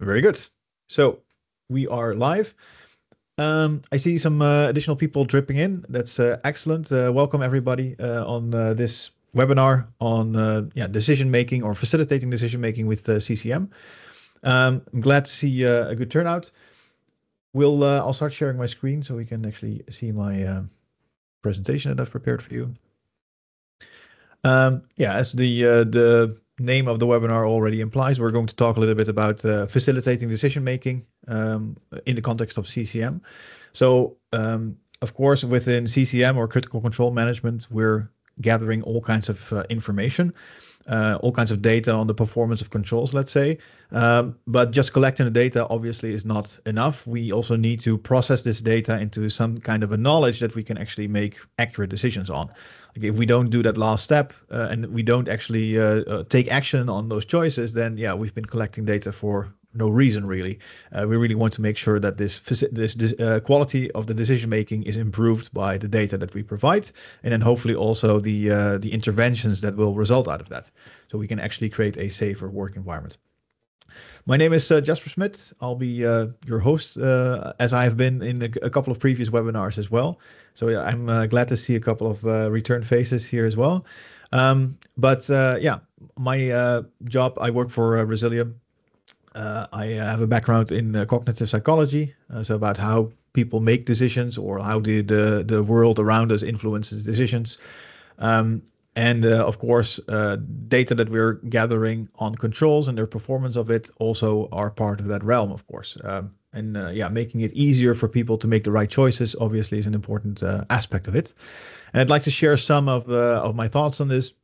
Very good. So we are live. I see some additional people dripping in. That's excellent. Welcome everybody on this webinar on decision making or facilitating decision making with CCM. I'm glad to see a good turnout. I'll start sharing my screen so we can actually see my presentation that I've prepared for you. As the name of the webinar already implies, we're going to talk a little bit about facilitating decision making in the context of CCM. So, of course, within CCM or critical control management, we're gathering all kinds of information, all kinds of data on the performance of controls, let's say. But just collecting the data obviously is not enough. We also need to process this data into some kind of a knowledge that we can actually make accurate decisions on. Like if we don't do that last step and we don't actually take action on those choices, then yeah, we've been collecting data for no reason really. We really want to make sure that this quality of the decision making is improved by the data that we provide, and then hopefully also the interventions that will result out of that, so we can actually create a safer work environment. My name is Jasper Smit. I'll be your host, as I have been in a couple of previous webinars as well. So yeah, I'm glad to see a couple of return faces here as well. My job, I work for Resilium. I have a background in cognitive psychology, so about how people make decisions or how the world around us influences decisions. Of course, data that we're gathering on controls and their performance of it also are part of that realm, of course. Making it easier for people to make the right choices obviously is an important aspect of it. And I'd like to share some of my thoughts on this.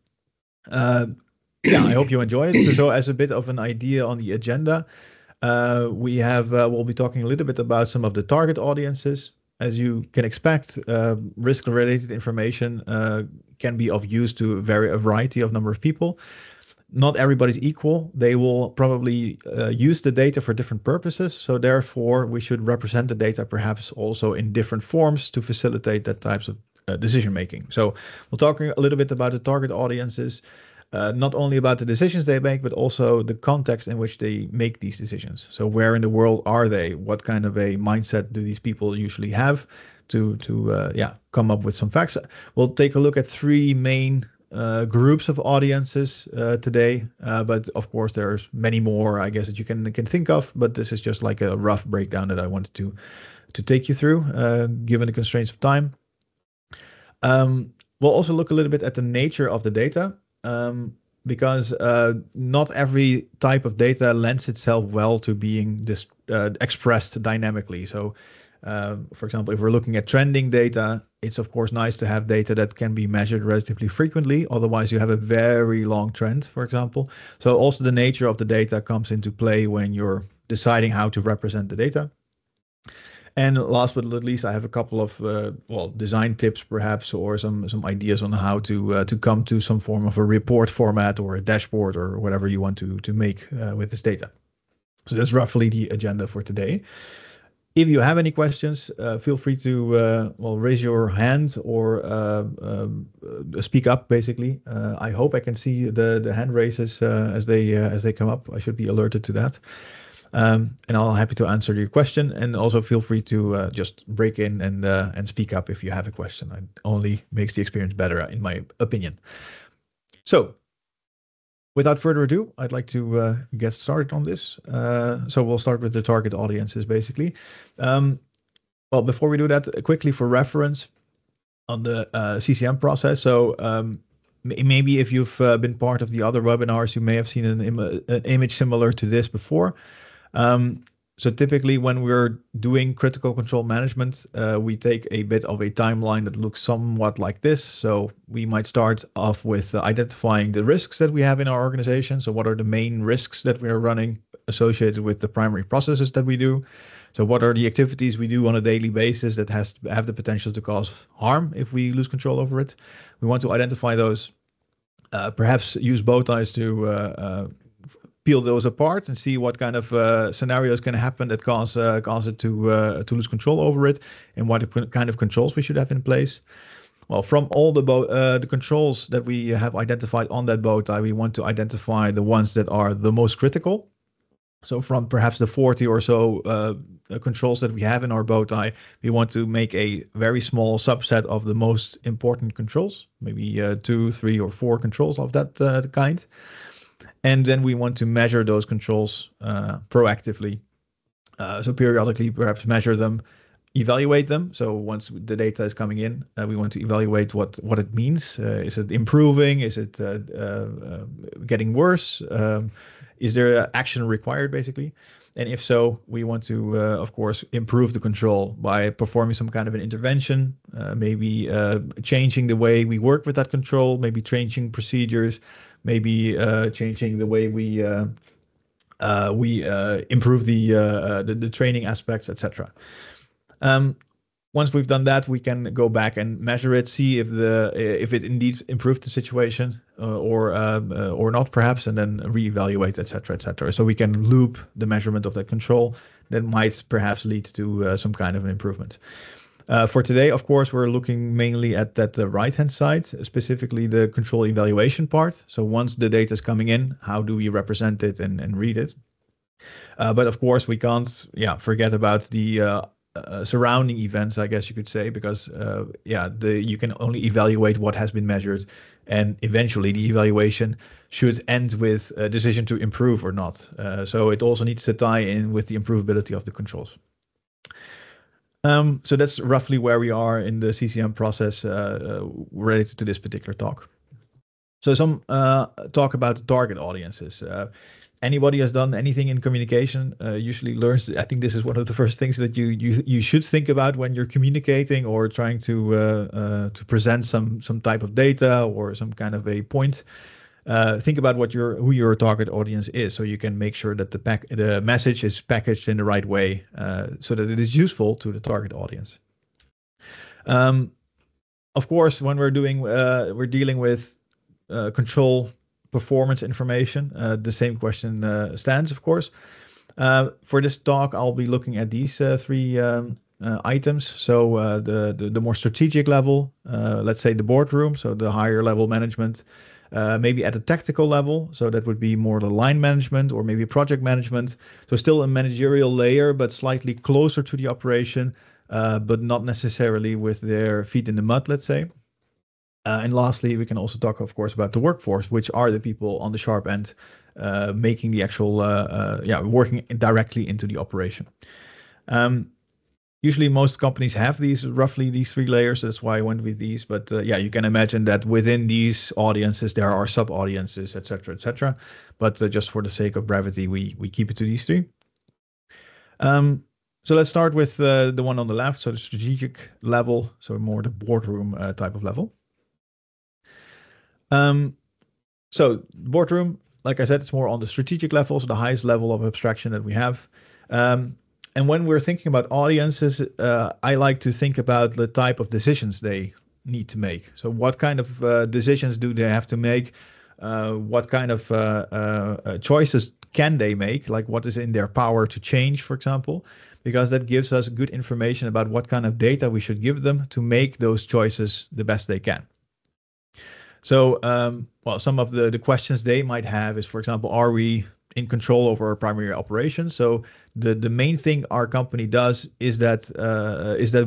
I hope you enjoy it. So as a bit of an idea on the agenda, we'll be talking a little bit about some of the target audiences. As you can expect, risk-related information can be of use to a variety of number of people. Not everybody's equal. They will probably use the data for different purposes. So therefore, we should represent the data perhaps also in different forms to facilitate that types of decision making. So we'll talk a little bit about the target audiences. Not only about the decisions they make, but also the context in which they make these decisions. So where in the world are they? What kind of a mindset do these people usually have to come up with some facts? We'll take a look at three main groups of audiences today, but of course there's many more, I guess, that you can think of, but this is just like a rough breakdown that I wanted to take you through, given the constraints of time. We'll also look a little bit at the nature of the data. Because not every type of data lends itself well to being expressed dynamically. So, for example, if we're looking at trending data, it's of course nice to have data that can be measured relatively frequently. Otherwise, you have a very long trend, for example. So also the nature of the data comes into play when you're deciding how to represent the data. And last but not least, I have a couple of design tips, perhaps, or some ideas on how to come to some form of a report format or a dashboard or whatever you want to make with this data. So that's roughly the agenda for today. If you have any questions, feel free to raise your hand or speak up. Basically, I hope I can see the hand raises as they come up. I should be alerted to that. And I'll happy to answer your question, and also feel free to just break in and speak up if you have a question. It only makes the experience better, in my opinion. So, without further ado, I'd like to get started on this. So we'll start with the target audiences, basically. Before we do that, quickly for reference on the CCM process. So maybe if you've been part of the other webinars, you may have seen an image similar to this before. So typically when we're doing critical control management, we take a bit of a timeline that looks somewhat like this. So we might start off with identifying the risks that we have in our organization. So what are the main risks that we are running associated with the primary processes that we do? So what are the activities we do on a daily basis that have the potential to cause harm if we lose control over it? We want to identify those, perhaps use bow ties to peel those apart and see what kind of scenarios can happen that cause it to lose control over it, and what kind of controls we should have in place. Well, from all the controls that we have identified on that bow tie, we want to identify the ones that are the most critical. So from perhaps the 40 or so controls that we have in our bow tie, we want to make a very small subset of the most important controls, maybe 2, 3, or 4 controls of that kind. And then we want to measure those controls proactively. So periodically, perhaps measure them, evaluate them. So once the data is coming in, we want to evaluate what it means. Is it improving? Is it getting worse? Is there action required, basically? And if so, we want to, of course, improve the control by performing some kind of an intervention, maybe changing the way we work with that control, maybe changing procedures, maybe changing the way we improve the training aspects, etc. Um, Once we've done that, we can go back and measure it, see if it indeed improved the situation or not, perhaps, and then reevaluate, etc., etc. So we can loop the measurement of that control that might perhaps lead to some kind of an improvement. For today, of course, we're looking mainly at that the right-hand side, specifically the control evaluation part. So once the data is coming in, how do we represent it and read it? But of course, we can't, forget about the surrounding events, I guess you could say, because you can only evaluate what has been measured, and eventually the evaluation should end with a decision to improve or not. So it also needs to tie in with the improvability of the controls. So that's roughly where we are in the CCM process related to this particular talk. So some talk about the target audiences. Anybody has done anything in communication usually learns. I think this is one of the first things that you should think about when you're communicating or trying to present some type of data or some kind of a point. Think about who your target audience is, so you can make sure that the message is packaged in the right way, so that it is useful to the target audience. Of course, when we're dealing with control performance information, the same question stands, of course. For this talk, I'll be looking at these three items. So the more strategic level, let's say the boardroom, so the higher level management, maybe at a tactical level, so that would be more the line management or maybe project management. So still a managerial layer, but slightly closer to the operation, but not necessarily with their feet in the mud, let's say. And lastly, we can also talk, of course, about the workforce, which are the people on the sharp end making the actual, working directly into the operation. Usually most companies have roughly these three layers. That's why I went with these. But you can imagine that within these audiences, there are sub audiences, etc., etc. But just for the sake of brevity, we keep it to these three. So let's start with the one on the left, so the strategic level, so more the boardroom type of level. So boardroom, like I said, it's more on the strategic level, so the highest level of abstraction that we have. And when we're thinking about audiences, I like to think about the type of decisions they need to make. So what kind of decisions do they have to make? What kind of choices can they make? Like what is in their power to change, for example? Because that gives us good information about what kind of data we should give them to make those choices the best they can. So, some of the questions they might have is, for example, are we in control over our primary operations? So the main thing our company does is that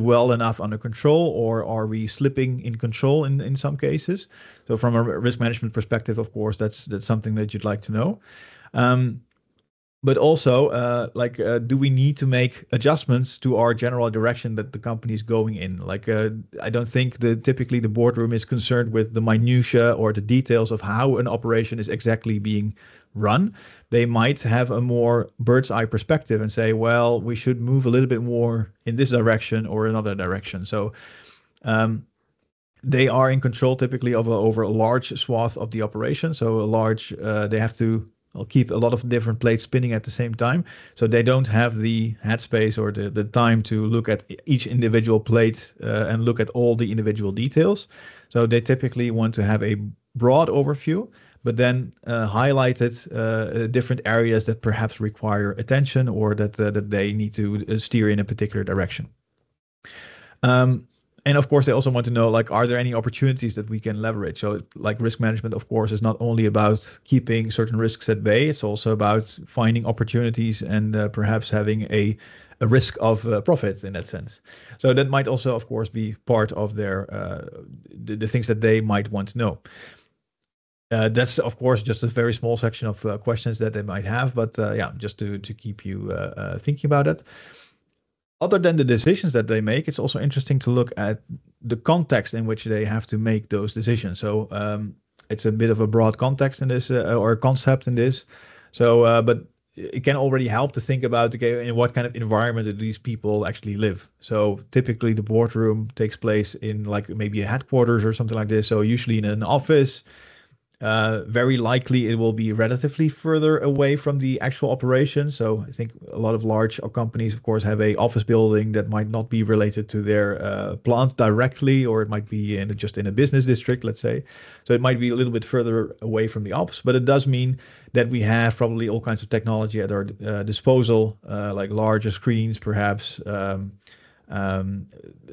well enough under control, or are we slipping in control in some cases? So from a risk management perspective, of course, that's something that you'd like to know. But also, do we need to make adjustments to our general direction that the company is going in? I don't think typically the boardroom is concerned with the minutia or the details of how an operation is exactly being run. They might have a more bird's eye perspective and say, well, we should move a little bit more in this direction or another direction. So they are in control typically over a large swath of the operation. So they have to keep a lot of different plates spinning at the same time. So they don't have the headspace or the time to look at each individual plate and look at all the individual details. So they typically want to have a broad overview, but then highlighted different areas that perhaps require attention or that they need to steer in a particular direction. And of course, they also want to know, like, are there any opportunities that we can leverage? So, like, risk management, of course, is not only about keeping certain risks at bay. It's also about finding opportunities and perhaps having a risk of profit in that sense. So that might also, of course, be part of their the things that they might want to know. That's of course just a very small section of questions that they might have, but yeah, just to keep you thinking about it. Other than the decisions that they make, it's also interesting to look at the context in which they have to make those decisions. So it's a bit of a broad context in this or concept in this. So, but it can already help to think about, okay, in what kind of environment do these people actually live. So typically the boardroom takes place in like maybe a headquarters or something like this. So usually in an office. Very likely it will be relatively further away from the actual operation. So I think a lot of large companies, of course, have a office building that might not be related to their plant directly, or it might be just in a business district, let's say. So it might be a little bit further away from the ops, but it does mean that we have probably all kinds of technology at our disposal, like larger screens, perhaps. Um,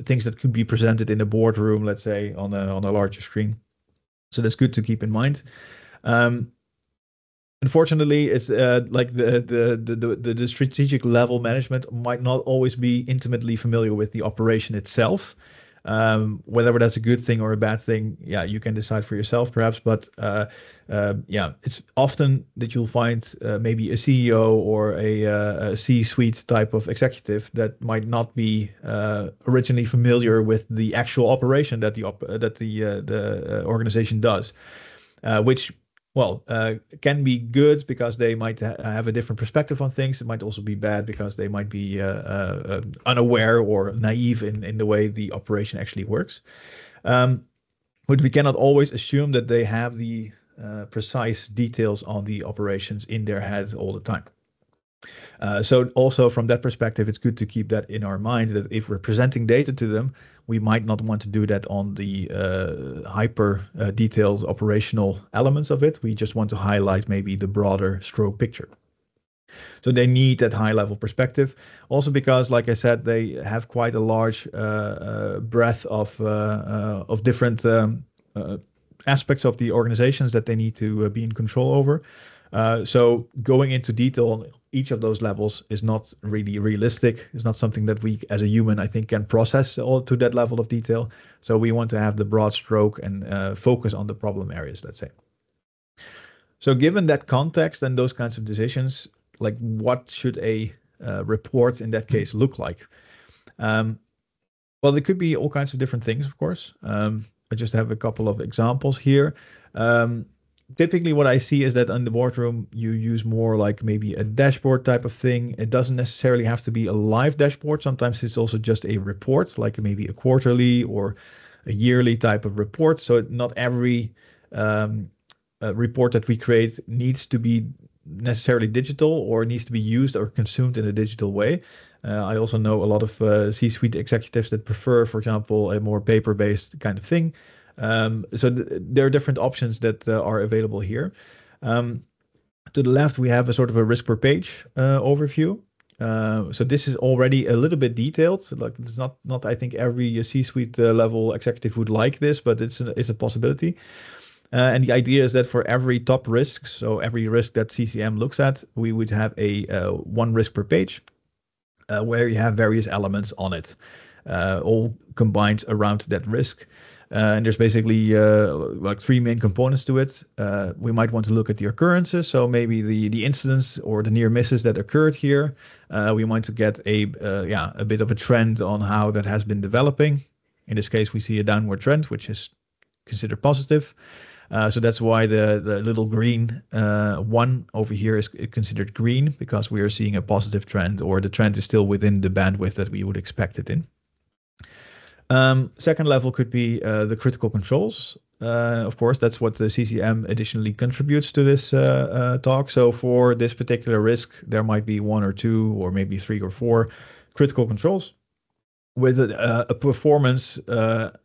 Things that could be presented in a boardroom, let's say, on a larger screen. So that's good to keep in mind. Um, Unfortunately, it's like the strategic level management might not always be intimately familiar with the operation itself. Whether that's a good thing or a bad thing, yeah, you can decide for yourself, perhaps. But yeah, it's often that you'll find maybe a CEO or a C-suite type of executive that might not be originally familiar with the actual operation that the organization does, which can be good because they might have a different perspective on things. It might also be bad because they might be unaware or naive in the way the operation actually works. Um, but we cannot always assume that they have the precise details on the operations in their heads all the time. So also from that perspective, it's good to keep that in our mind that if we're presenting data to them, we might not want to do that on the hyper detailed operational elements of it. We just want to highlight maybe the broader stroke picture. So they need that high level perspective. Also because, like I said, they have quite a large breadth of different aspects of the organizations that they need to be in control over. So going into detail on each of those levels is not really realistic. It's not something that we, as a human, I think, can process all to that level of detail. So we want to have the broad stroke and focus on the problem areas, let's say. So given that context and those kinds of decisions, like what should a report in that case look like? Um, well, there could be all kinds of different things, of course. I just have a couple of examples here. Um, Typically, what I see is that in the boardroom, you use more like maybe a dashboard type of thing. It doesn't necessarily have to be a live dashboard. Sometimes it's also just a report, like maybe a quarterly or a yearly type of report. So not every um, report that we create needs to be necessarily digital or needs to be used or consumed in a digital way. I also know a lot of C-suite executives that prefer, for example, a more paper-based kind of thing. So there are different options that are available here. Um, to the left, we have a sort of a risk per page overview. So this is already a little bit detailed. So like it's not I think every C-suite level executive would like this, but it's a possibility. And the idea is that for every top risk, so every risk that CCM looks at, we would have a one risk per page where you have various elements on it, all combined around that risk. And there's basically like three main components to it. We might want to look at the occurrences, so maybe the incidents or the near misses that occurred here. We want to get a bit of a trend on how that has been developing. In this case, we see a downward trend, which is considered positive. So that's why the little green one over here is considered green, because we are seeing a positive trend, or the trend is still within the bandwidth that we would expect it in. Second level could be the critical controls. Of course, that's what the CCM additionally contributes to this talk. So for this particular risk, there might be one or two, or maybe three or four critical controls with a performance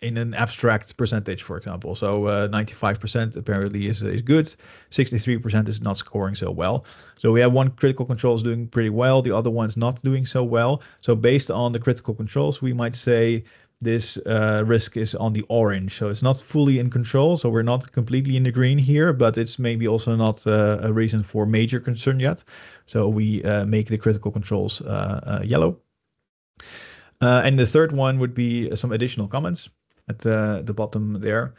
in an abstract percentage, for example. So 95% apparently is good, 63% is not scoring so well. So we have one critical control is doing pretty well, the other one's not doing so well. So based on the critical controls, we might say this risk is on the orange. So it's not fully in control. So we're not completely in the green here, but it's maybe also not a reason for major concern yet. So we make the critical controls yellow. And the third one would be some additional comments at the bottom there.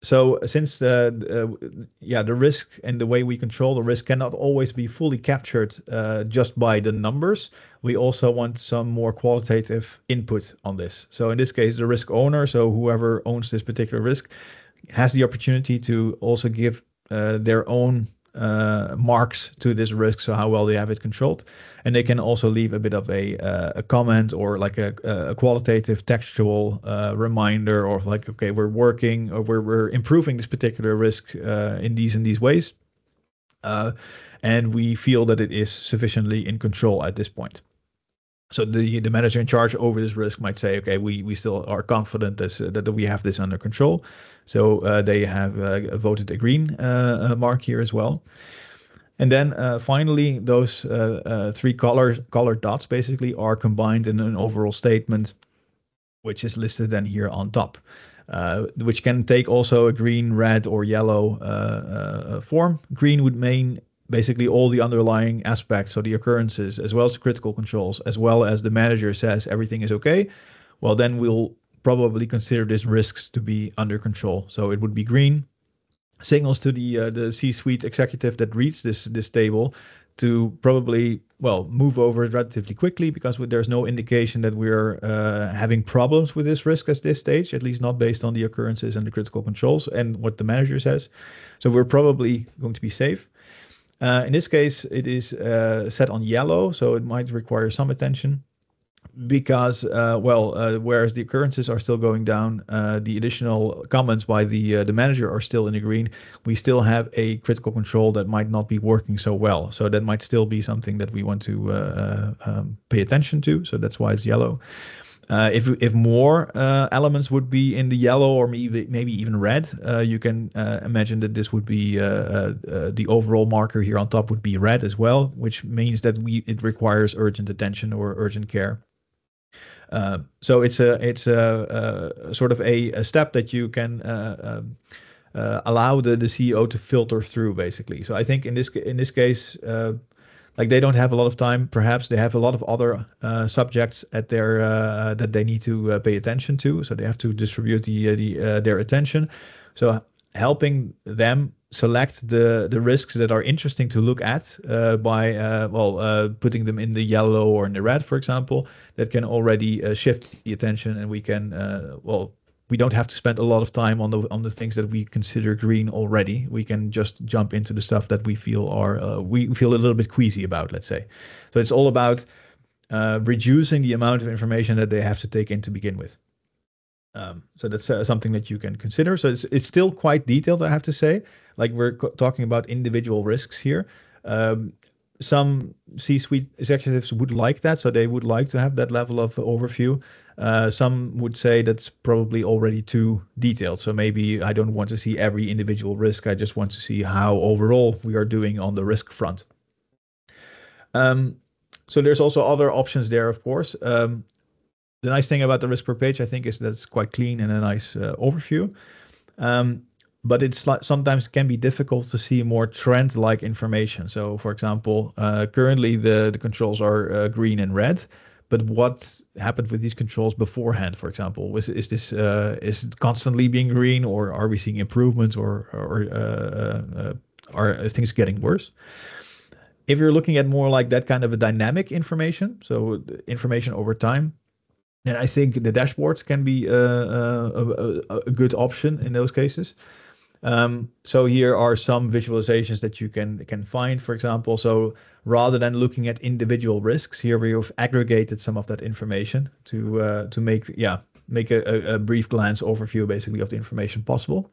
So since the risk and the way we control the risk cannot always be fully captured just by the numbers, we also want some more qualitative input on this. So in this case, the risk owner, so whoever owns this particular risk, has the opportunity to also give their own marks to this risk, so how well they have it controlled, and they can also leave a bit of a comment or like a qualitative textual reminder, or like, okay, we're working or we're improving this particular risk in these ways, and we feel that it is sufficiently in control at this point. So the manager in charge over this risk might say, okay, we still are confident that we have this under control. So they have voted a green mark here as well. And then finally, those three colored dots basically are combined in an overall statement, which is listed then here on top, which can take also a green, red, or yellow form. Green would mean basically all the underlying aspects, so the occurrences, as well as the critical controls, as well as the manager says everything is okay. Well, then we'll probably consider these risks to be under control. So it would be green, signals to the C-suite executive that reads this table to probably, well, move over it relatively quickly, because there's no indication that we're having problems with this risk at this stage, at least not based on the occurrences and the critical controls and what the manager says. So we're probably going to be safe. In this case, it is set on yellow, so it might require some attention, because whereas the occurrences are still going down, the additional comments by the manager are still in the green. We still have a critical control that might not be working so well, so that might still be something that we want to pay attention to. So that's why it's yellow. If more elements would be in the yellow, or maybe even red, you can imagine that this would be the overall marker here on top would be red as well, which means that it requires urgent attention or urgent care. So it's a sort of a step that you can allow the CEO to filter through, basically. So I think in this case, like, they don't have a lot of time. Perhaps they have a lot of other subjects at their that they need to pay attention to. So they have to distribute their attention. So helping them select the risks that are interesting to look at by putting them in the yellow or in the red, for example, that can already shift the attention, and we can we don't have to spend a lot of time on the things that we consider green already. We can just jump into the stuff that we feel we feel a little bit queasy about, let's say. So it's all about reducing the amount of information that they have to take in to begin with. So that's something that you can consider. So it's still quite detailed, I have to say. Like, we're talking about individual risks here. Some C-suite executives would like that, so they would like to have that level of overview. Some would say that's probably already too detailed. So maybe I don't want to see every individual risk. I just want to see how overall we are doing on the risk front. So there's also other options there, of course. The nice thing about the risk per page, I think, is that it's quite clean and a nice overview. But it's sometimes can be difficult to see more trend-like information. So, for example, currently the controls are green and red. But what happened with these controls beforehand, for example? Is it constantly being green, or are we seeing improvements, or are things getting worse? If you're looking at more like that kind of a dynamic information, so information over time, and I think the dashboards can be a good option in those cases. So here are some visualizations that you can find, for example. So rather than looking at individual risks, here we have aggregated some of that information to make a brief glance overview, basically, of the information possible.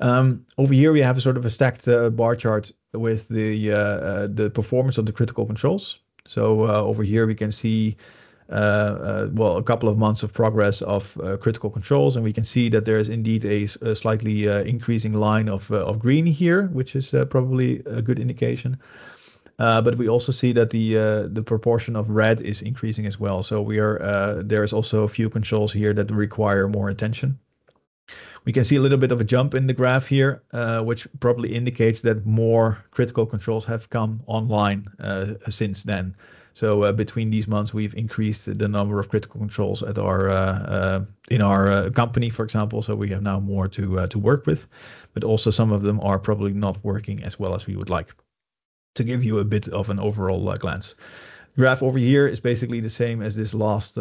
Over here we have a sort of a stacked bar chart with the performance of the critical controls. So over here we can see a couple of months of progress of critical controls, and we can see that there is indeed a slightly increasing line of green here, which is probably a good indication. But we also see that the proportion of red is increasing as well. So there's also a few controls here that require more attention. We can see a little bit of a jump in the graph here, which probably indicates that more critical controls have come online since then. So between these months, we've increased the number of critical controls at our in our company, for example. So we have now more to work with, but also some of them are probably not working as well as we would like. To give you a bit of an overall glance, graph over here is basically the same as this last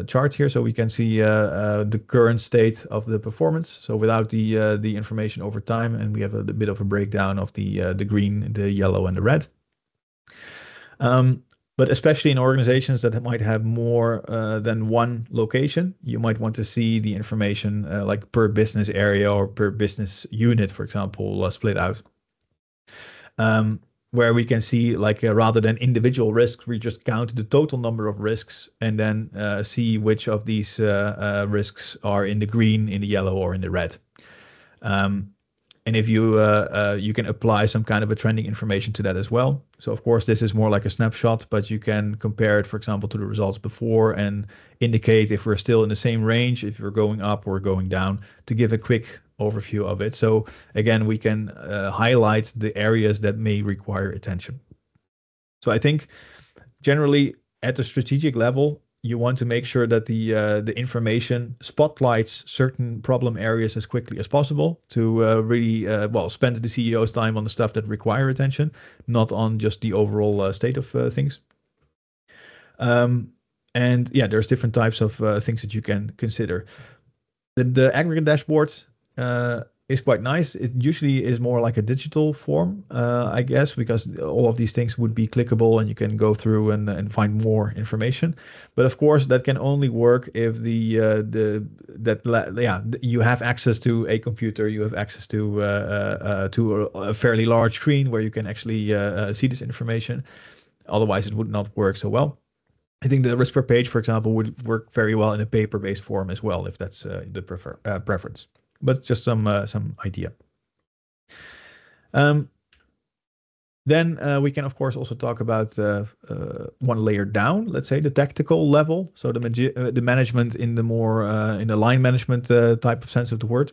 chart here. So we can see the current state of the performance. So without the information over time, and we have a bit of a breakdown of the green, the yellow, and the red. But especially in organizations that might have more than one location, you might want to see the information like per business area or per business unit, for example, split out. Where we can see like rather than individual risks, we just count the total number of risks and then see which of these risks are in the green, in the yellow, or in the red. And if you can apply some kind of a trending information to that as well. So of course, this is more like a snapshot, but you can compare it, for example, to the results before and indicate if we're still in the same range, if we're going up or going down, to give a quick overview of it. So again, we can highlight the areas that may require attention. So I think generally at the strategic level, you want to make sure that the information spotlights certain problem areas as quickly as possible to really spend the CEO's time on the stuff that require attention, not on just the overall state of things. And yeah, there's different types of things that you can consider. The aggregate dashboard is quite nice. It usually is more like a digital form, I guess, because all of these things would be clickable and you can go through and find more information. But of course, that can only work if you have access to a computer, you have access to a fairly large screen where you can actually see this information. Otherwise, it would not work so well. I think the risk per page, for example, would work very well in a paper-based form as well, if that's the preference. But just some idea. Then we can, of course, also talk about one layer down, let's say the tactical level. So the management in the more in the line management type of sense of the word.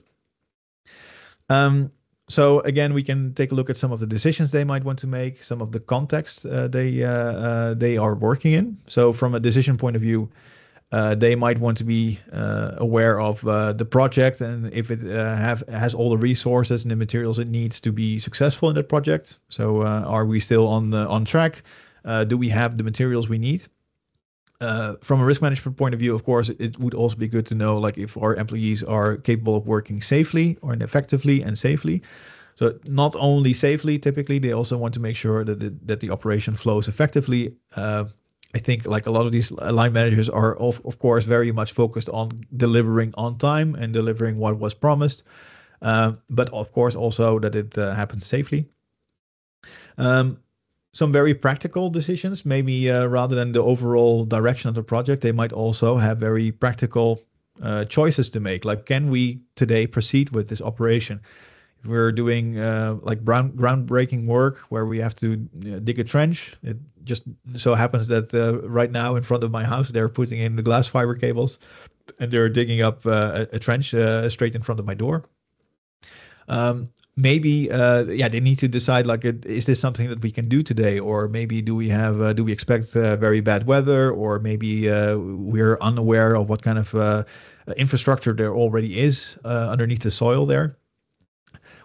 So again, we can take a look at some of the decisions they might want to make, some of the context they are working in. So from a decision point of view, they might want to be aware of the project and if it has all the resources and the materials it needs to be successful in that project. So are we still on track? Do we have the materials we need? From a risk management point of view, of course, it would also be good to know like if our employees are capable of working safely or effectively and safely. So not only safely, typically, they also want to make sure that the operation flows effectively. I think like a lot of these line managers are of course very much focused on delivering on time and delivering what was promised, but of course also that it happens safely. Some very practical decisions, maybe rather than the overall direction of the project, they might also have very practical choices to make. Like, can we today proceed with this operation? If we're doing like groundbreaking work where we have to dig a trench, it just so happens that right now in front of my house, they're putting in the glass fiber cables and they're digging up a trench straight in front of my door. Maybe they need to decide like is this something that we can do today, or maybe do we expect very bad weather, or maybe we're unaware of what kind of infrastructure there already is underneath the soil there.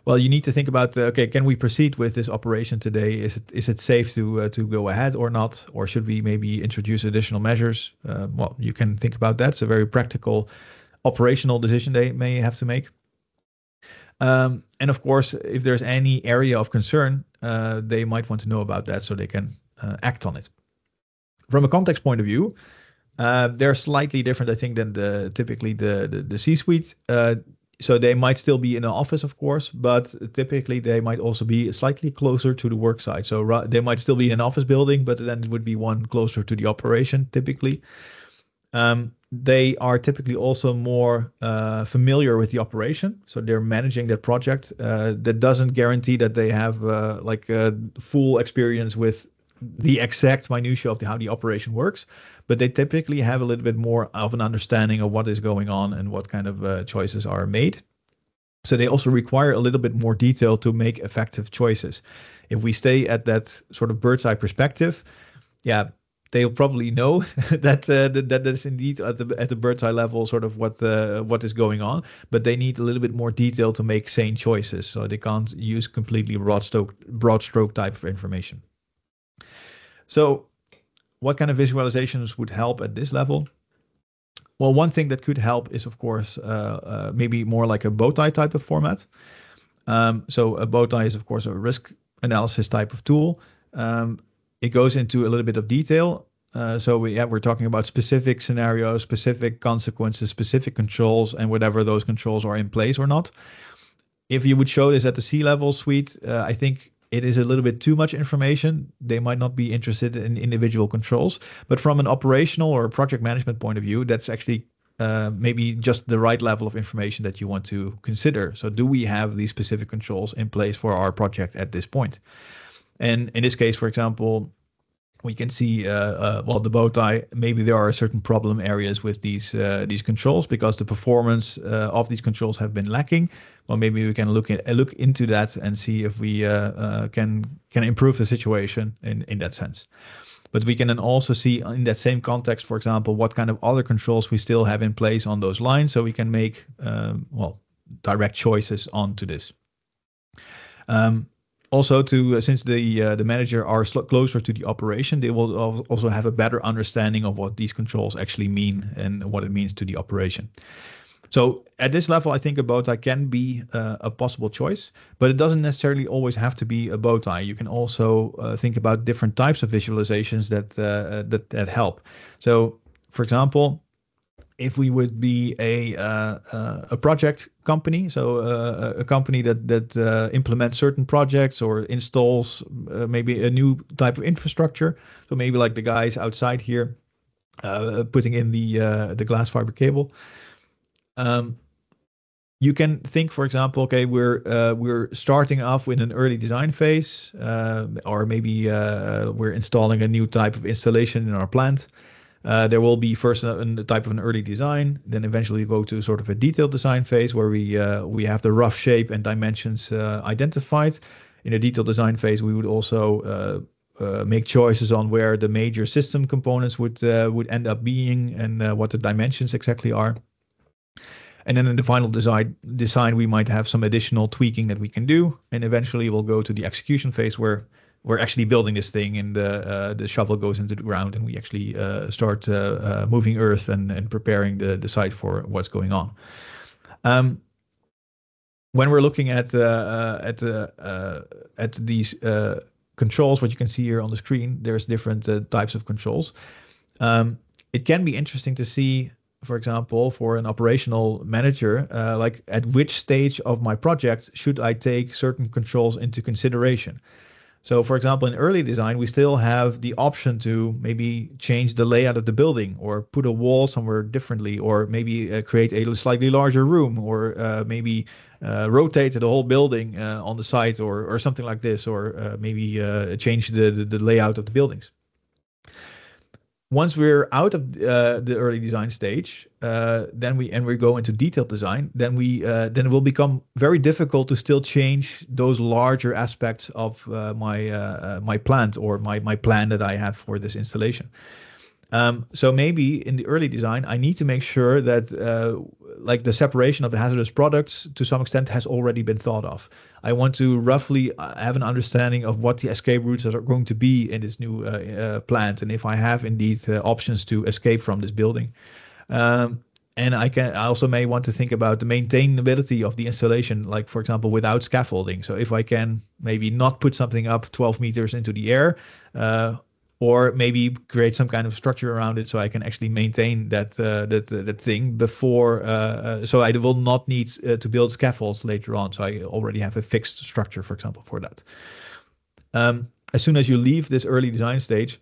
Well, you need to think about okay, can we proceed with this operation today? Is it safe to go ahead or not, or should we maybe introduce additional measures? Well, you can think about that. It's a very practical operational decision they may have to make. And of course, if there's any area of concern, they might want to know about that so they can act on it. From a context point of view, they're slightly different, I think, than typically the C-suite. So they might still be in an office, of course, but typically they might also be slightly closer to the work site. So they might still be in an office building, but then it would be one closer to the operation, typically. they are typically also more familiar with the operation, so they're managing that project. That doesn't guarantee that they have full experience with the exact minutia of how the operation works, but they typically have a little bit more of an understanding of what is going on and what kind of choices are made. So they also require a little bit more detail to make effective choices. If we stay at that sort of bird's eye perspective, yeah, they'll probably know that is indeed at the bird's eye level sort of what is going on, but they need a little bit more detail to make sane choices. So they can't use completely broad stroke type of information. So what kind of visualizations would help at this level? Well, one thing that could help is, of course, maybe more like a bow tie type of format. So a bow tie is, of course, a risk analysis type of tool. It goes into a little bit of detail. So we're talking about specific scenarios, specific consequences, specific controls, and whatever those controls are in place or not. If you would show this at the C-level suite, I think it is a little bit too much information. They might not be interested in individual controls, but from an operational or project management point of view, that's actually maybe just the right level of information that you want to consider. So do we have these specific controls in place for our project at this point? And in this case, for example, we can see, well, the bow tie, maybe there are certain problem areas with these controls because the performance of these controls have been lacking. Well, maybe we can look into that and see if we can improve the situation in that sense. But we can then also see in that same context, for example, what kind of other controls we still have in place on those lines, so we can make well, direct choices onto this. Also, since the manager are closer to the operation, they will also have a better understanding of what these controls actually mean and what it means to the operation. So at this level, I think a bow tie can be a possible choice, but it doesn't necessarily always have to be a bow tie. You can also think about different types of visualizations that help. So, for example, if we would be a project company, so a company that implements certain projects or installs maybe a new type of infrastructure, so maybe like the guys outside here putting in the glass fiber cable. You can think, for example, okay, we're starting off with an early design phase, or maybe we're installing a new type of installation in our plant. There will be first a type of an early design, then eventually go to sort of a detailed design phase where we have the rough shape and dimensions identified. In a detailed design phase, we would also make choices on where the major system components would end up being and what the dimensions exactly are. And then in the final design, we might have some additional tweaking that we can do, and eventually we'll go to the execution phase where we're actually building this thing, and the shovel goes into the ground, and we actually start moving earth and preparing the site for what's going on. When we're looking at these controls, what you can see here on the screen, there's different types of controls. It can be interesting to see, for example, for an operational manager, like at which stage of my project should I take certain controls into consideration. So, for example, in early design, we still have the option to maybe change the layout of the building or put a wall somewhere differently, or maybe create a slightly larger room, or maybe rotate the whole building on the site, or something like this, or maybe change the layout of the buildings. Once we're out of the early design stage, then we go into detailed design. Then it will become very difficult to still change those larger aspects of my plant or my plan that I have for this installation. So maybe in the early design, I need to make sure that like the separation of the hazardous products to some extent has already been thought of. I want to roughly have an understanding of what the escape routes are going to be in this new plant, and if I have indeed options to escape from this building. And I also may want to think about the maintainability of the installation, like for example, without scaffolding. So if I can maybe not put something up 12 meters into the air, or maybe create some kind of structure around it so I can actually maintain that thing before, so I will not need to build scaffolds later on. So I already have a fixed structure, for example, for that. As soon as you leave this early design stage,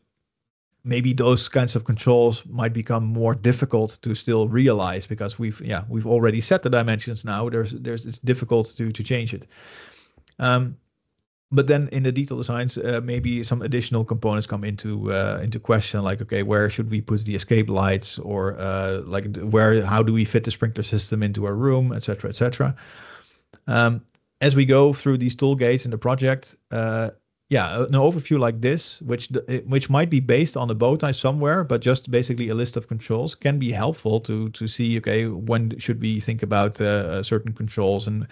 maybe those kinds of controls might become more difficult to still realize because we've already set the dimensions now. There's it's difficult to change it. But then in the detail designs, maybe some additional components come into question, like okay, where should we put the escape lights, or like where how do we fit the sprinkler system into our room, etc., etc. As we go through these tool gates in the project, yeah, an overview like this, which might be based on a bow tie somewhere, but just basically a list of controls, can be helpful to see, okay, when should we think about certain controls, and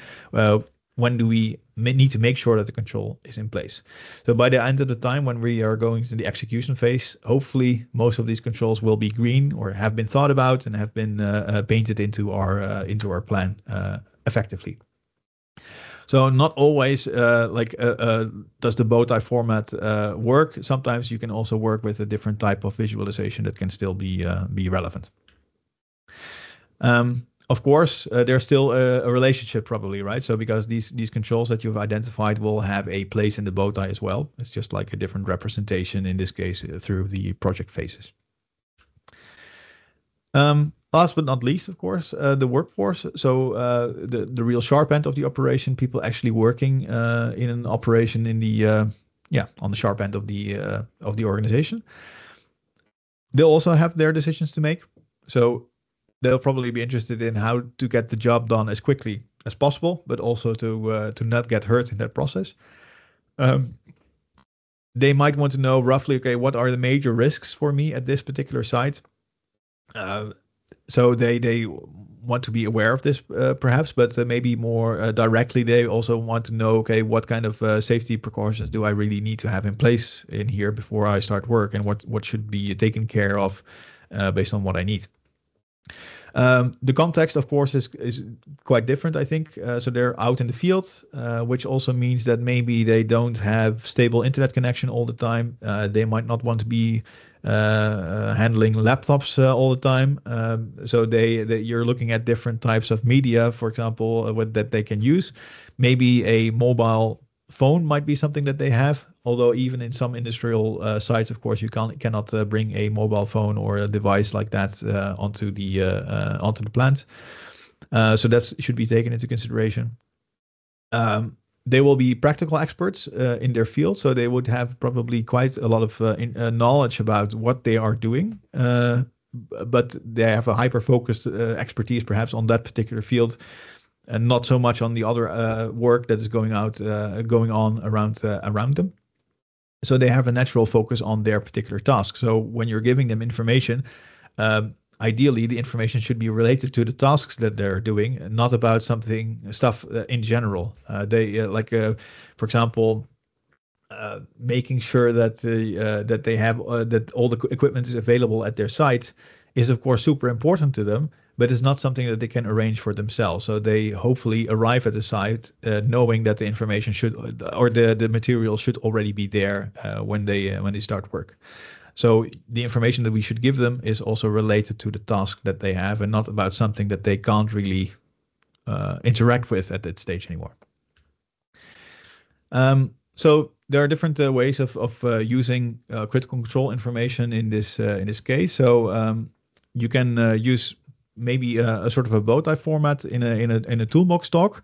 when do we need to make sure that the control is in place. So by the end of the time, when we are going to the execution phase, hopefully most of these controls will be green or have been thought about and have been painted into our plan effectively. So not always does the bow tie format work. Sometimes you can also work with a different type of visualization that can still be relevant. Of course, there's still a relationship probably, right? So because these controls that you've identified will have a place in the bow tie as well. It's just like a different representation in this case through the project phases. Last but not least, of course, the workforce. So the real sharp end of the operation, people actually working in an operation in the on the sharp end of the organization. They'll also have their decisions to make. So they'll probably be interested in how to get the job done as quickly as possible, but also to not get hurt in that process. They might want to know roughly, okay, what are the major risks for me at this particular site? So they want to be aware of this perhaps, but maybe more directly, they also want to know, okay, what kind of safety precautions do I really need to have in place in here before I start work, and what should be taken care of based on what I need. The context, of course, is quite different, I think. So they're out in the field, which also means that maybe they don't have stable internet connection all the time. They might not want to be handling laptops all the time. So you're looking at different types of media, for example, that they can use. Maybe a mobile phone might be something that they have. Although even in some industrial sites, of course, you cannot bring a mobile phone or a device like that onto the plant. So that should be taken into consideration. They will be practical experts in their field, so they would have probably quite a lot of knowledge about what they are doing. But they have a hyper-focused expertise, perhaps, on that particular field, and not so much on the other work that is going on around them. So they have a natural focus on their particular task. So when you're giving them information, ideally the information should be related to the tasks that they're doing, not about stuff in general. For example, making sure that they have that all the equipment is available at their site is of course super important to them, but it's not something that they can arrange for themselves. So they hopefully arrive at the site knowing that the information the material should already be there when they start work. So the information that we should give them is also related to the task that they have, and not about something that they can't really interact with at that stage anymore. So there are different ways of using critical control information in this case. So you can use maybe a sort of a bow tie format in a toolbox talk.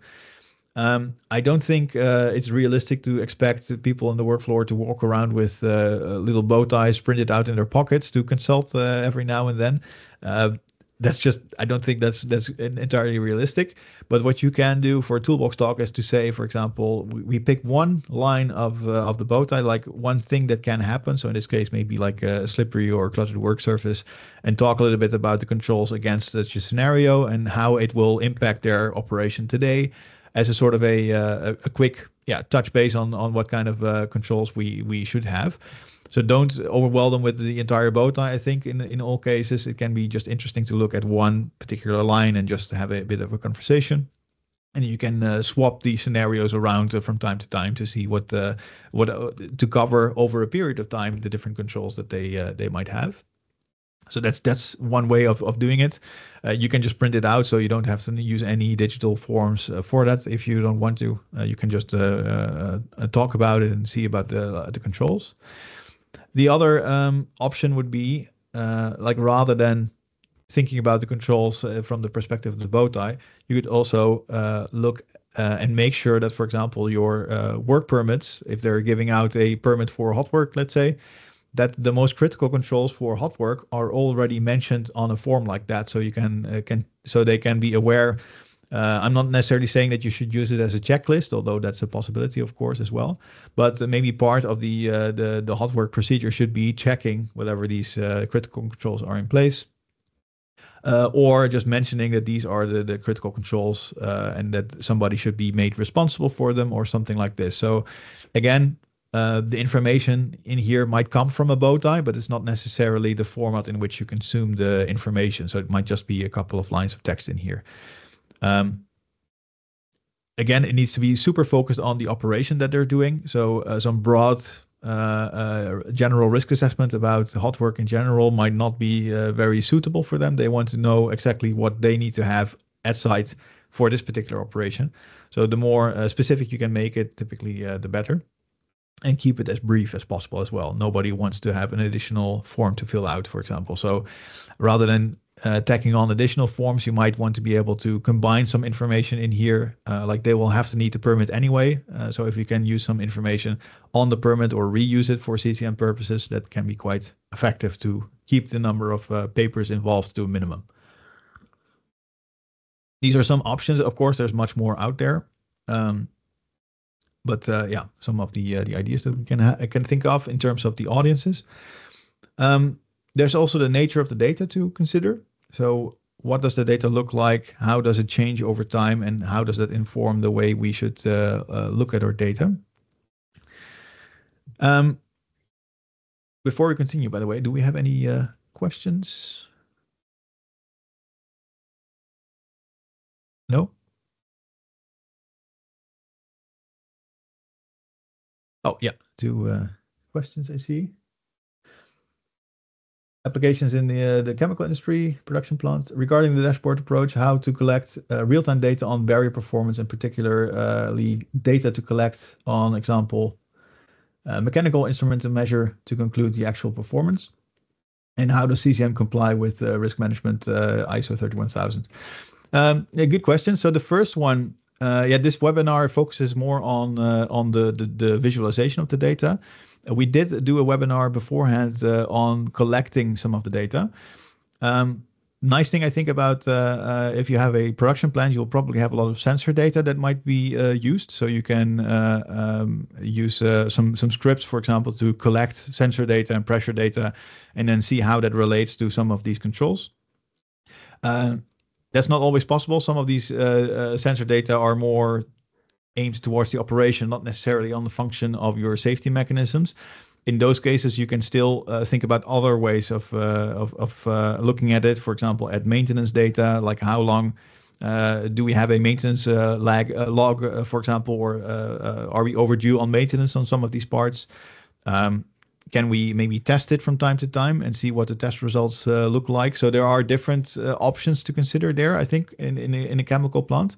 I don't think it's realistic to expect people on the work floor to walk around with little bow ties printed out in their pockets to consult every now and then. I don't think that's entirely realistic. But what you can do for a toolbox talk is to say, for example, we pick one line of the bow tie, like one thing that can happen. So in this case, maybe like a slippery or cluttered work surface, and talk a little bit about the controls against such a scenario and how it will impact their operation today, as a sort of a quick touch base on what kind of controls we should have. So don't overwhelm them with the entire bow tie. I think in all cases, it can be just interesting to look at one particular line and just have a bit of a conversation. And you can swap these scenarios around from time to time to see what to cover over a period of time the different controls that they might have. So that's one way of doing it. You can just print it out, so you don't have to use any digital forms for that. If you don't want to, you can just talk about it and see about the controls. The other option would be like rather than thinking about the controls from the perspective of the bow tie, you could also look and make sure that, for example, your work permits, if they're giving out a permit for hot work, let's say, that the most critical controls for hot work are already mentioned on a form like that, so you can so they can be aware. I'm not necessarily saying that you should use it as a checklist, although that's a possibility, of course, as well. But maybe part of the hot work procedure should be checking whether these critical controls are in place, or just mentioning that these are the critical controls and that somebody should be made responsible for them or something like this. So again, the information in here might come from a bow tie, but it's not necessarily the format in which you consume the information. So it might just be a couple of lines of text in here. Um, Again, it needs to be super focused on the operation that they're doing. So some broad general risk assessment about hot work in general might not be very suitable for them. They want to know exactly what they need to have at site for this particular operation. So the more specific you can make it, typically the better. And keep it as brief as possible as well. Nobody wants to have an additional form to fill out, for example. So rather than tacking on additional forms, you might want to be able to combine some information in here. Like they will have to need the permit anyway. So if you can use some information on the permit or reuse it for CCM purposes, that can be quite effective to keep the number of papers involved to a minimum. These are some options. Of course, there's much more out there. But yeah, some of the ideas that we can think of in terms of the audiences. There's also the nature of the data to consider. So what does the data look like? How does it change over time? And how does that inform the way we should look at our data? Um, Before we continue, by the way, do we have any questions? No? Oh, yeah, two questions I see. Applications in the chemical industry, production plants. Regarding the dashboard approach, how to collect real-time data on barrier performance, and particularly data to collect on example mechanical instrument to measure to conclude the actual performance, and how does CCM comply with risk management ISO 31000? Yeah, good question. So the first one, yeah, this webinar focuses more on the visualization of the data. We did do a webinar beforehand on collecting some of the data. Nice thing I think about if you have a production plant, you'll probably have a lot of sensor data that might be used. So you can use some scripts, for example, to collect sensor data and pressure data, and then see how that relates to some of these controls. That's not always possible. Some of these sensor data are more aimed towards the operation, not necessarily on the function of your safety mechanisms. In those cases, you can still think about other ways of looking at it. For example, at maintenance data, like how long do we have a maintenance log, for example, or are we overdue on maintenance on some of these parts? Can we maybe test it from time to time and see what the test results look like? So there are different options to consider there, I think, in a chemical plant.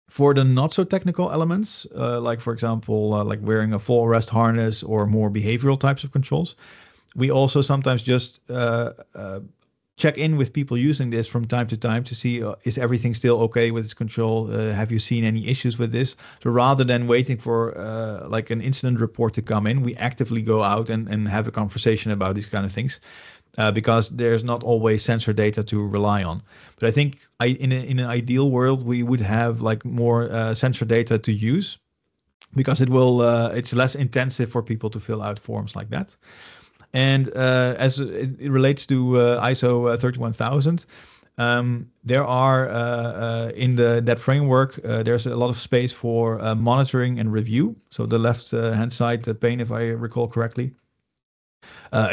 For the not so technical elements, like for example, like wearing a full rest harness or more behavioral types of controls, we also sometimes just check in with people using this from time to time to see is everything still okay with this control? Have you seen any issues with this? So rather than waiting for like an incident report to come in, we actively go out and have a conversation about these kind of things. Because there's not always sensor data to rely on. But I think in an ideal world, we would have like more sensor data to use, because it's less intensive for people to fill out forms like that. And as it relates to ISO 31000, there are in that framework, there's a lot of space for monitoring and review. So the left hand side pane, if I recall correctly.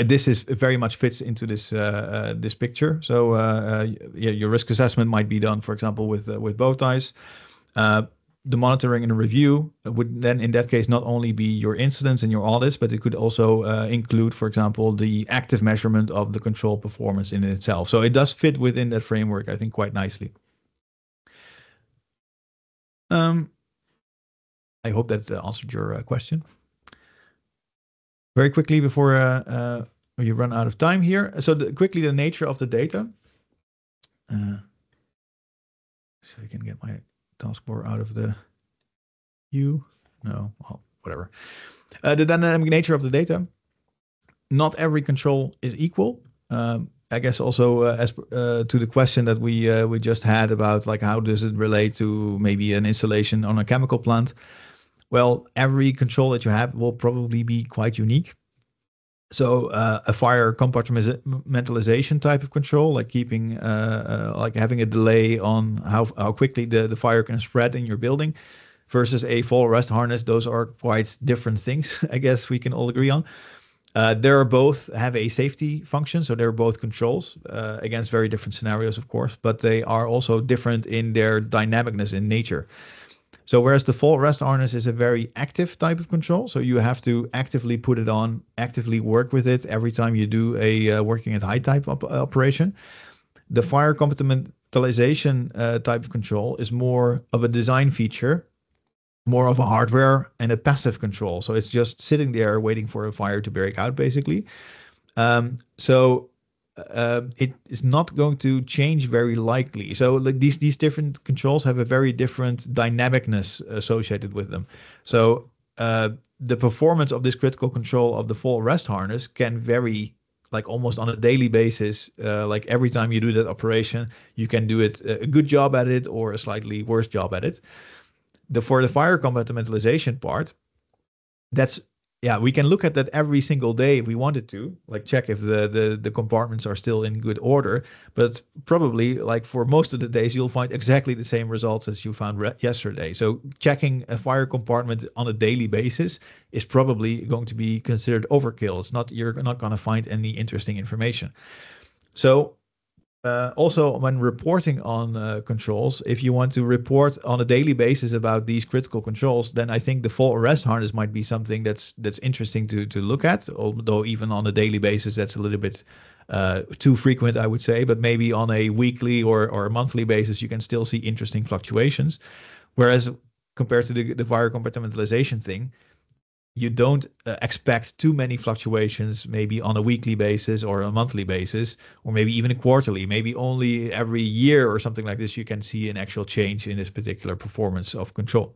This is very much fits into this picture. So yeah, your risk assessment might be done, for example, with bow ties. The monitoring and review would then, in that case, not only be your incidents and your audits, but it could also include, for example, the active measurement of the control performance in itself. So it does fit within that framework, I think, quite nicely. I hope that answered your question. Very quickly before you run out of time here. So quickly, the nature of the data. So I can get my taskbar out of the U. No, well, whatever. The dynamic nature of the data. Not every control is equal. I guess also as to the question that we just had about like how does it relate to maybe an installation on a chemical plant. Well, every control that you have will probably be quite unique. So a fire compartmentalization type of control, like keeping, like having a delay on how quickly the fire can spread in your building, versus a full arrest harness, those are quite different things. I guess we can all agree on. They're both have a safety function, so they're both controls against very different scenarios, of course, but they are also different in their dynamicness in nature. So whereas the full rest harness is a very active type of control, so you have to actively put it on, actively work with it every time you do a working at high type operation. The fire compartmentalization type of control is more of a design feature, more of a hardware and a passive control. So it's just sitting there waiting for a fire to break out, basically. So it is not going to change very likely. So like these different controls have a very different dynamicness associated with them. So the performance of this critical control of the full rest harness can vary like almost on a daily basis. Like every time you do that operation, you can do it a good job at it or a slightly worse job at it. For the fire compartmentalization part, that's yeah, we can look at that every single day if we wanted to, like check if the compartments are still in good order. But probably like for most of the days, you'll find exactly the same results as you found yesterday. So checking a fire compartment on a daily basis is probably going to be considered overkill. It's not, you're not going to find any interesting information. So also, when reporting on controls, if you want to report on a daily basis about these critical controls, then I think the full arrest harness might be something that's interesting to look at. Although even on a daily basis, that's a little bit too frequent, I would say. But maybe on a weekly or a monthly basis, you can still see interesting fluctuations. Whereas compared to the fire compartmentalization thing, you don't expect too many fluctuations, maybe on a weekly basis or a monthly basis, or maybe even a quarterly. Maybe only every year or something like this, you can see an actual change in this particular performance of control.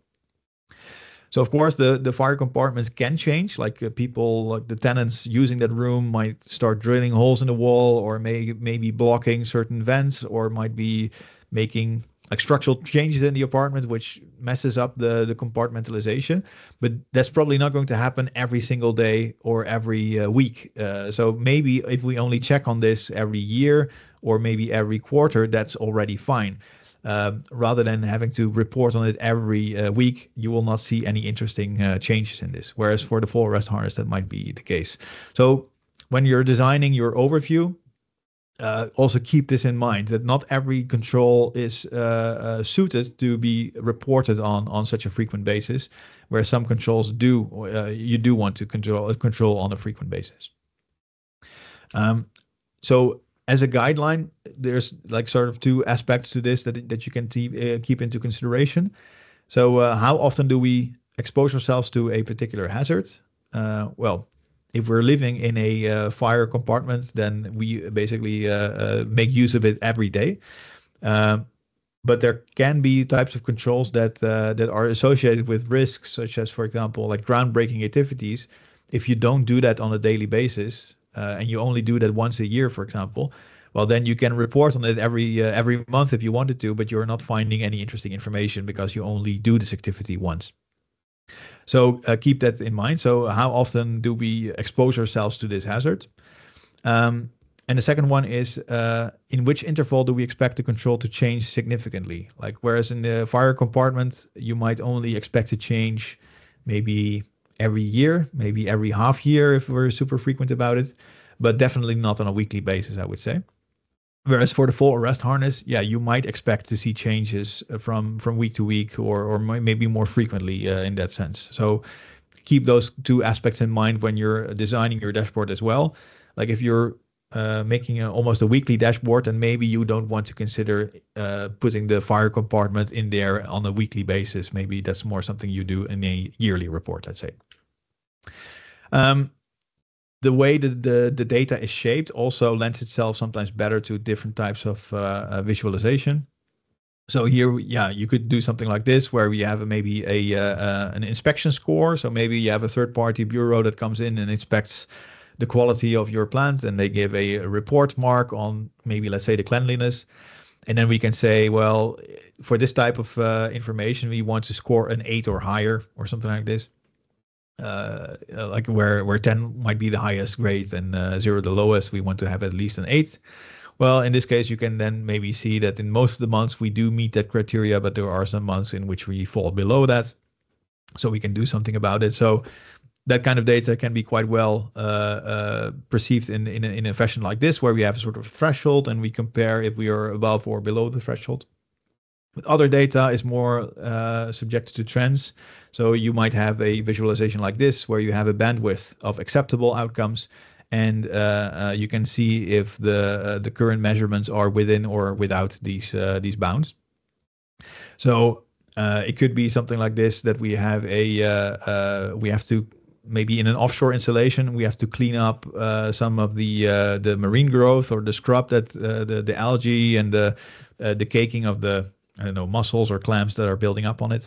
So of course the fire compartments can change. Like people, like the tenants using that room might start drilling holes in the wall, or maybe blocking certain vents, or might be making like structural changes in the apartment, which messes up the compartmentalization. But that's probably not going to happen every single day or every week. So maybe if we only check on this every year or maybe every quarter, that's already fine. Rather than having to report on it every week, you will not see any interesting changes in this. Whereas for the full rest harness, that might be the case. So when you're designing your overview, also keep this in mind that not every control is suited to be reported on such a frequent basis, where some controls do you do want to control on a frequent basis. So as a guideline, there's like sort of two aspects to this that you can keep into consideration. So how often do we expose ourselves to a particular hazard? Well, if we're living in a fire compartment, then we basically make use of it every day. Um, but there can be types of controls that are associated with risks, such as, for example, like groundbreaking activities. If you don't do that on a daily basis, and you only do that once a year, for example, well, then you can report on it every month if you wanted to, but you're not finding any interesting information because you only do this activity once. So keep that in mind. So how often do we expose ourselves to this hazard? Um, and the second one is in which interval do we expect the control to change significantly? Like whereas in the fire compartment, you might only expect to change maybe every year, maybe every half year if we're super frequent about it, but definitely not on a weekly basis, I would say. Whereas for the full arrest harness, yeah, you might expect to see changes from week to week or maybe more frequently in that sense. So keep those two aspects in mind when you're designing your dashboard as well. Like if you're making almost a weekly dashboard, then maybe you don't want to consider putting the fire compartment in there on a weekly basis. Maybe that's more something you do in a yearly report, let's say. Um, The way that the data is shaped also lends itself sometimes better to different types of visualization. So here, yeah, you could do something like this where we have maybe an inspection score. So maybe you have a third-party bureau that comes in and inspects the quality of your plant, and they give a report mark on maybe, let's say, the cleanliness. And then we can say, well, for this type of information, we want to score an 8 or higher or something like this. Like where 10 might be the highest grade and 0 the lowest, we want to have at least an 8. Well, in this case, you can then maybe see that in most of the months we do meet that criteria, but there are some months in which we fall below that. So we can do something about it. So that kind of data can be quite well perceived in a fashion like this, where we have a sort of threshold and we compare if we are above or below the threshold. With other data is more subject to trends. So you might have a visualization like this, where you have a bandwidth of acceptable outcomes, and you can see if the current measurements are within or without these bounds. So it could be something like this, that we have we have to, maybe in an offshore installation, we have to clean up some of the marine growth or the scrub that the algae and the caking of the, I don't know, mussels or clams that are building up on it.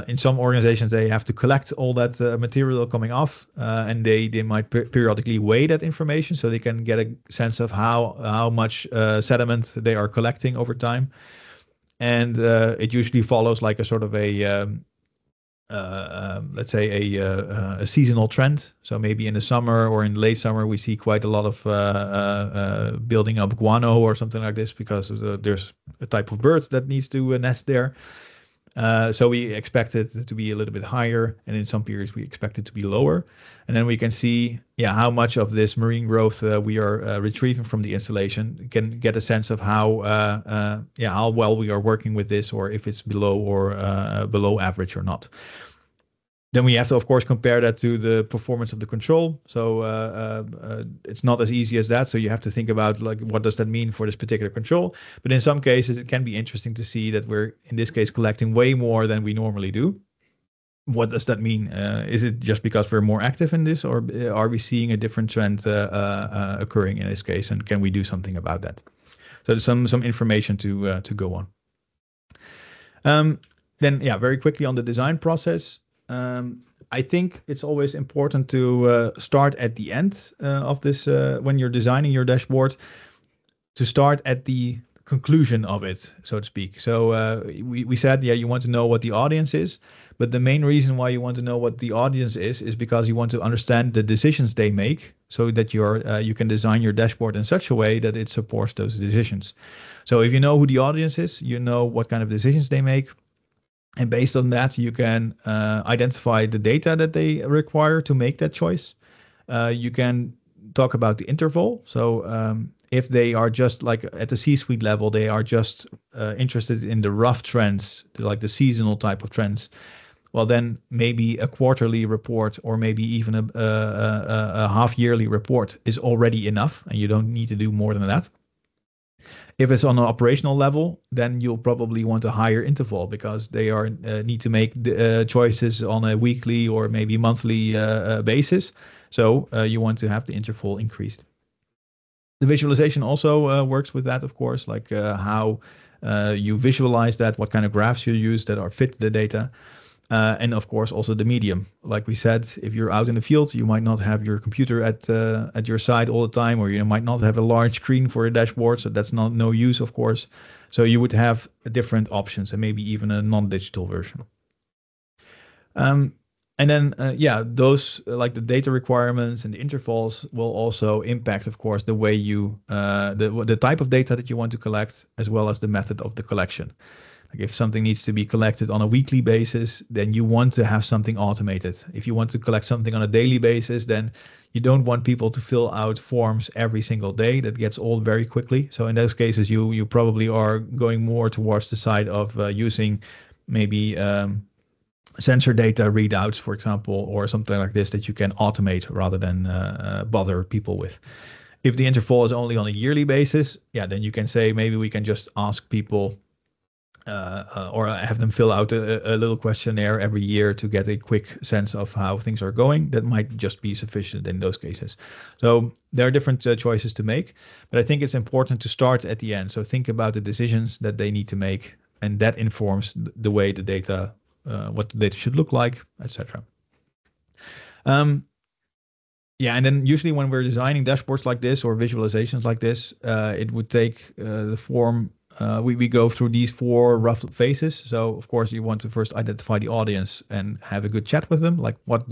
In some organizations, they have to collect all that material coming off, and they might periodically weigh that information so they can get a sense of how much sediment they are collecting over time. And it usually follows like a sort of let's say a seasonal trend. So maybe in the summer or in late summer, we see quite a lot of building up guano or something like this, because there's a type of bird that needs to nest there. So we expect it to be a little bit higher, and in some periods we expect it to be lower. And then we can see, yeah, how much of this marine growth we are retrieving from the installation. Can get a sense of how well we are working with this, or if it's below or below average or not. Then we have to, of course, compare that to the performance of the control. So it's not as easy as that. So you have to think about, like, what does that mean for this particular control? But in some cases, it can be interesting to see that we're, in this case, collecting way more than we normally do. What does that mean? Is it just because we're more active in this, or are we seeing a different trend occurring in this case? And can we do something about that? So there's some information to go on. Then, yeah, very quickly on the design process. I think it's always important to start at the end of this when you're designing your dashboard, to start at the conclusion of it, so to speak. So we said, yeah, you want to know what the audience is, but the main reason why you want to know what the audience is because you want to understand the decisions they make, so that you can design your dashboard in such a way that it supports those decisions. So if you know who the audience is, you know what kind of decisions they make. And based on that, you can identify the data that they require to make that choice. You can talk about the interval. So if they are just like at the C-suite level, they are just interested in the rough trends, like the seasonal type of trends. Well, then maybe a quarterly report, or maybe even a half yearly report is already enough, and you don't need to do more than that. If it's on an operational level, then you'll probably want a higher interval, because they are need to make choices on a weekly or maybe monthly basis. So you want to have the interval increased. The visualization also works with that, of course, like how you visualize that, what kind of graphs you use that are fit the data. And of course, also the medium. Like we said, if you're out in the field, you might not have your computer at your side all the time, or you might not have a large screen for a dashboard. So that's no use, of course. So you would have different options, and maybe even a non-digital version. And then, yeah, those like the data requirements and the intervals will also impact, of course, the way you the type of data that you want to collect, as well as the method of the collection. Like if something needs to be collected on a weekly basis, then you want to have something automated. If you want to collect something on a daily basis, then you don't want people to fill out forms every single day. That gets old very quickly. So in those cases, you probably are going more towards the side of using maybe sensor data readouts, for example, or something like this that you can automate rather than bother people with. If the interval is only on a yearly basis, yeah, then you can say maybe we can just ask people or have them fill out a little questionnaire every year to get a quick sense of how things are going. That might just be sufficient in those cases. So there are different choices to make, but I think it's important to start at the end. So think about the decisions that they need to make, and that informs the way the data, what the data should look like, etc. Um, yeah, and then usually when we're designing dashboards like this or visualizations like this, it would take the form. We go through these four rough phases. So of course you want to first identify the audience and have a good chat with them. Like what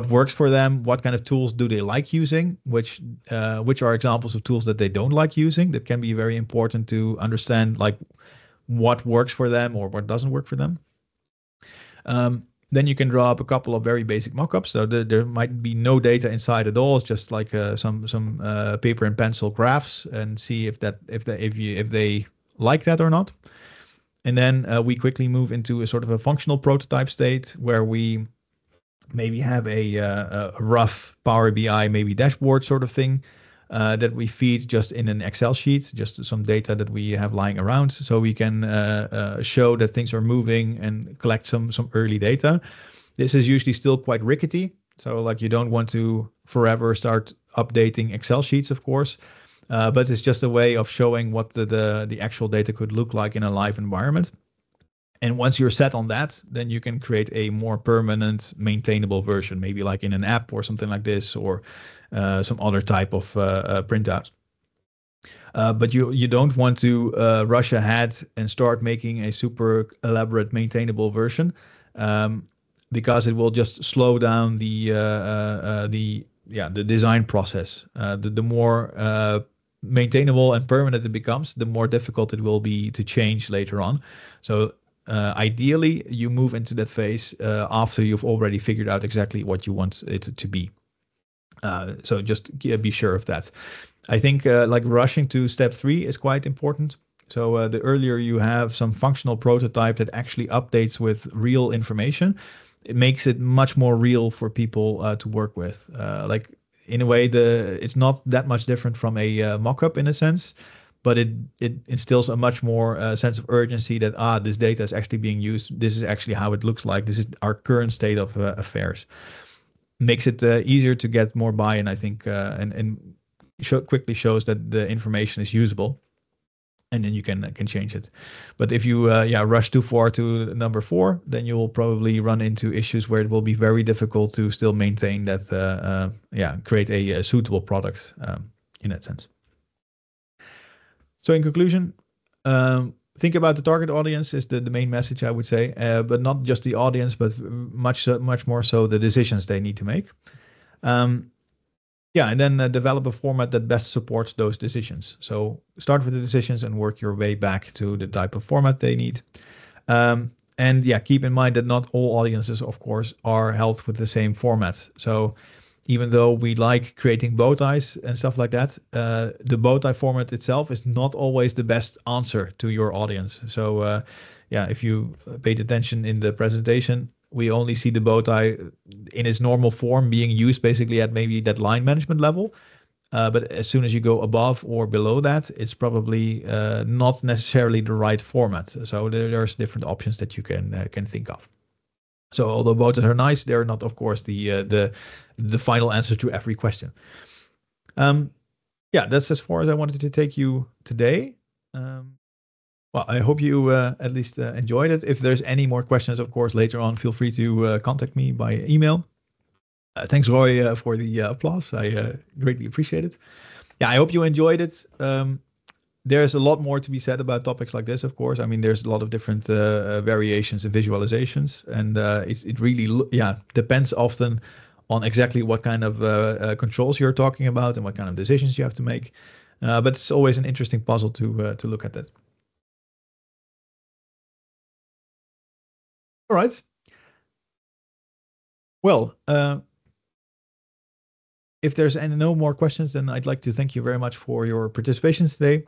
works for them? What kind of tools do they like using? Which are examples of tools that they don't like using? That can be very important to understand, like what works for them or what doesn't work for them. Then you can draw up a couple of very basic mockups. So there might be no data inside at all. It's just like some paper and pencil graphs, and see if they like that or not. And then we quickly move into a sort of a functional prototype state where we maybe have a rough Power BI, maybe dashboard sort of thing that we feed just in an Excel sheet, just some data that we have lying around, so we can show that things are moving and collect some early data. This is usually still quite rickety, so like you don't want to forever start updating Excel sheets, of course. But it's just a way of showing what the actual data could look like in a live environment. And once you're set on that, then you can create a more permanent, maintainable version, maybe like in an app or something like this, or some other type of printout. But you don't want to rush ahead and start making a super elaborate maintainable version, um, because it will just slow down the design process. The more maintainable and permanent it becomes, the more difficult it will be to change later on. So ideally, you move into that phase after you've already figured out exactly what you want it to be. So just be sure of that. I think like rushing to step 3 is quite important. So the earlier you have some functional prototype that actually updates with real information, it makes it much more real for people to work with. Like in a way, it's not that much different from a mock-up in a sense, but it instills a much more sense of urgency that this data is actually being used. This is actually how it looks like. This is our current state of affairs. Makes it easier to get more buy-in, I think, and quickly shows that the information is usable, and then you can change it. But if you rush too far to number 4, then you will probably run into issues where it will be very difficult to still maintain that. Create a suitable product in that sense. So in conclusion, think about the target audience is the main message, I would say, but not just the audience, but much more so the decisions they need to make. And then develop a format that best supports those decisions. So start with the decisions and work your way back to the type of format they need. And keep in mind that not all audiences, of course, are held with the same format. So even though we like creating bow ties and stuff like that, the bow tie format itself is not always the best answer to your audience. So if you paid attention in the presentation, we only see the bow tie in its normal form being used basically at maybe that line management level. But as soon as you go above or below that, it's probably not necessarily the right format. So there's different options that you can think of. So although bow ties are nice, they're not, of course, the final answer to every question. That's as far as I wanted to take you today. Well, I hope you at least enjoyed it. If there's any more questions, of course, later on, feel free to contact me by email. Thanks, Roy, for the applause. I greatly appreciate it. Yeah, I hope you enjoyed it. There's a lot more to be said about topics like this, of course. I mean, there's a lot of different variations and visualizations, and it really depends often on exactly what kind of controls you're talking about and what kind of decisions you have to make. But it's always an interesting puzzle to look at that. All right. Well, if there's no more questions, then I'd like to thank you very much for your participation today.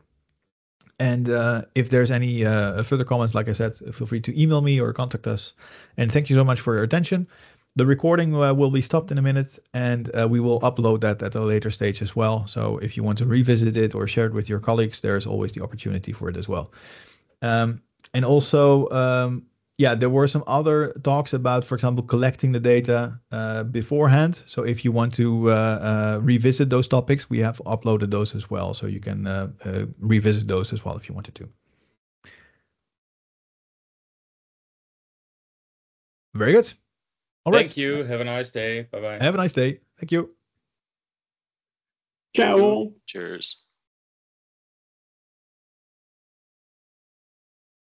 And if there's any further comments, like I said, feel free to email me or contact us. And thank you so much for your attention. The recording will be stopped in a minute, and we will upload that at a later stage as well. So if you want to revisit it or share it with your colleagues, there's always the opportunity for it as well. And also, yeah, there were some other talks about, for example, collecting the data beforehand. So if you want to revisit those topics, we have uploaded those as well. So you can revisit those as well if you wanted to. Very good. All right. Thank you. Have a nice day. Bye bye. Have a nice day. Thank you. Ciao. Cheers.